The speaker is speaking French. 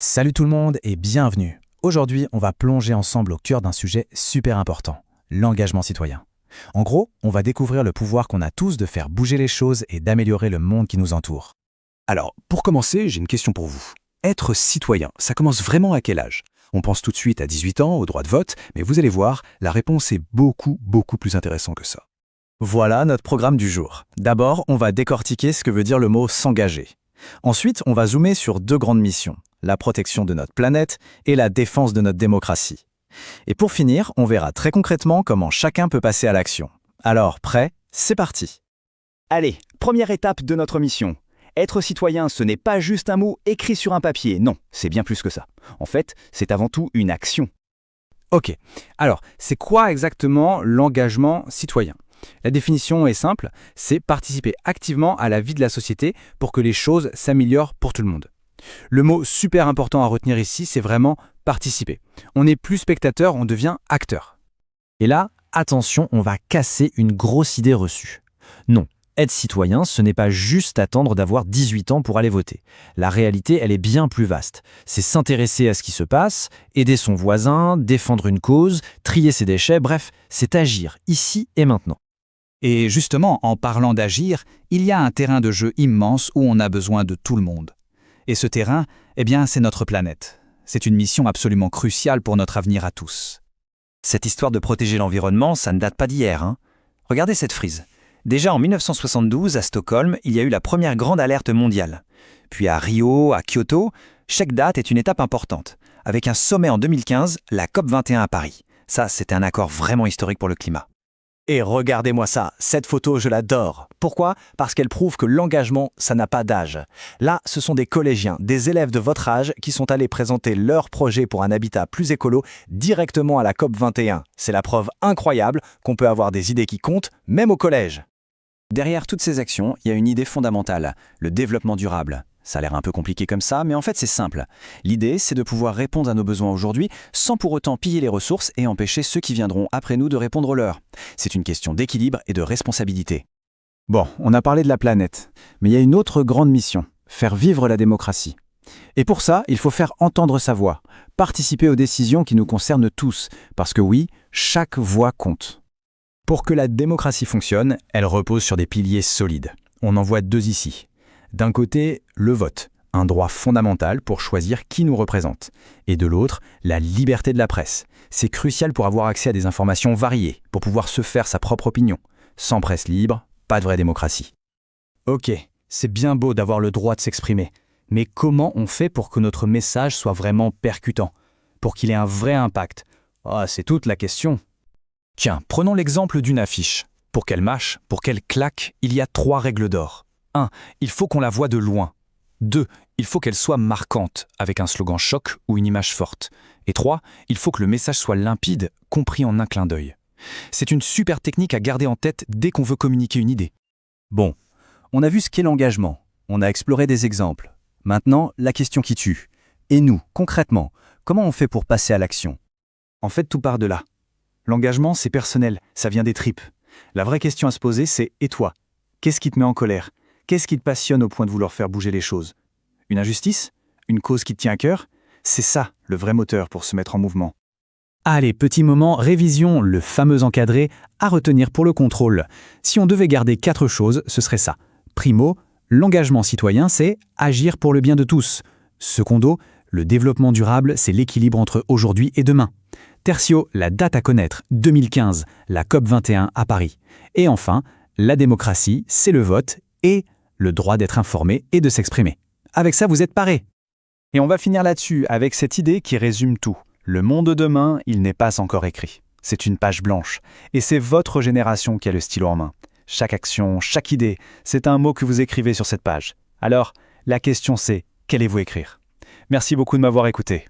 Salut tout le monde et bienvenue. Aujourd'hui, on va plonger ensemble au cœur d'un sujet super important, l'engagement citoyen. En gros, on va découvrir le pouvoir qu'on a tous de faire bouger les choses et d'améliorer le monde qui nous entoure. Alors, pour commencer, j'ai une question pour vous. Être citoyen, ça commence vraiment à quel âge? On pense tout de suite à 18 ans, au droit de vote, mais vous allez voir, la réponse est beaucoup plus intéressante que ça. Voilà notre programme du jour. D'abord, on va décortiquer ce que veut dire le mot s'engager. Ensuite, on va zoomer sur deux grandes missions, la protection de notre planète et la défense de notre démocratie. Et pour finir, on verra très concrètement comment chacun peut passer à l'action. Alors, prêt? C'est parti! Allez, première étape de notre mission. Être citoyen, ce n'est pas juste un mot écrit sur un papier, non, c'est bien plus que ça. En fait, c'est avant tout une action. Ok, alors, c'est quoi exactement l'engagement citoyen? La définition est simple, c'est participer activement à la vie de la société pour que les choses s'améliorent pour tout le monde. Le mot super important à retenir ici, c'est vraiment participer. On n'est plus spectateur, on devient acteur. Et là, attention, on va casser une grosse idée reçue. Non, être citoyen, ce n'est pas juste attendre d'avoir 18 ans pour aller voter. La réalité, elle est bien plus vaste. C'est s'intéresser à ce qui se passe, aider son voisin, défendre une cause, trier ses déchets, bref, c'est agir, ici et maintenant. Et justement, en parlant d'agir, il y a un terrain de jeu immense où on a besoin de tout le monde. Et ce terrain, eh bien, c'est notre planète. C'est une mission absolument cruciale pour notre avenir à tous. Cette histoire de protéger l'environnement, ça ne date pas d'hier, hein. Regardez cette frise. Déjà en 1972, à Stockholm, il y a eu la première grande alerte mondiale. Puis à Rio, à Kyoto, chaque date est une étape importante. Avec un sommet en 2015, la COP21 à Paris. Ça, c'était un accord vraiment historique pour le climat. Et regardez-moi ça, cette photo, je l'adore. Pourquoi? Parce qu'elle prouve que l'engagement, ça n'a pas d'âge. Là, ce sont des collégiens, des élèves de votre âge qui sont allés présenter leur projet pour un habitat plus écolo directement à la COP21. C'est la preuve incroyable qu'on peut avoir des idées qui comptent, même au collège. Derrière toutes ces actions, il y a une idée fondamentale, le développement durable. Ça a l'air un peu compliqué comme ça, mais en fait c'est simple. L'idée, c'est de pouvoir répondre à nos besoins aujourd'hui sans pour autant piller les ressources et empêcher ceux qui viendront après nous de répondre aux leurs. C'est une question d'équilibre et de responsabilité. Bon, on a parlé de la planète, mais il y a une autre grande mission, faire vivre la démocratie. Et pour ça, il faut faire entendre sa voix, participer aux décisions qui nous concernent tous, parce que oui, chaque voix compte. Pour que la démocratie fonctionne, elle repose sur des piliers solides. On en voit deux ici. D'un côté, le vote, un droit fondamental pour choisir qui nous représente. Et de l'autre, la liberté de la presse. C'est crucial pour avoir accès à des informations variées, pour pouvoir se faire sa propre opinion. Sans presse libre, pas de vraie démocratie. Ok, c'est bien beau d'avoir le droit de s'exprimer. Mais comment on fait pour que notre message soit vraiment percutant? Pour qu'il ait un vrai impact? Ah, c'est toute la question. Tiens, prenons l'exemple d'une affiche. Pour qu'elle marche, pour qu'elle claque, il y a 3 règles d'or. 1. Il faut qu'on la voie de loin. 2. Il faut qu'elle soit marquante, avec un slogan choc ou une image forte. Et 3. Il faut que le message soit limpide, compris en un clin d'œil. C'est une super technique à garder en tête dès qu'on veut communiquer une idée. Bon, on a vu ce qu'est l'engagement. On a exploré des exemples. Maintenant, la question qui tue. Et nous, concrètement, comment on fait pour passer à l'action? En fait, tout part de là. L'engagement, c'est personnel, ça vient des tripes. La vraie question à se poser, c'est « et toi? Qu'est-ce qui te met en colère? Qu'est-ce qui te passionne au point de vouloir faire bouger les choses? Une injustice? Une cause qui te tient à cœur? C'est ça, le vrai moteur pour se mettre en mouvement. » Allez, petit moment, révision, le fameux encadré, à retenir pour le contrôle. Si on devait garder 4 choses, ce serait ça. Primo, l'engagement citoyen, c'est agir pour le bien de tous. Secondo, le développement durable, c'est l'équilibre entre aujourd'hui et demain. Tertio, la date à connaître, 2015, la COP21 à Paris. Et enfin, la démocratie, c'est le vote et le droit d'être informé et de s'exprimer. Avec ça, vous êtes parés. Et on va finir là-dessus avec cette idée qui résume tout. Le monde de demain, il n'est pas encore écrit. C'est une page blanche. Et c'est votre génération qui a le stylo en main. Chaque action, chaque idée, c'est un mot que vous écrivez sur cette page. Alors, la question c'est, qu'allez-vous écrire? Merci beaucoup de m'avoir écouté.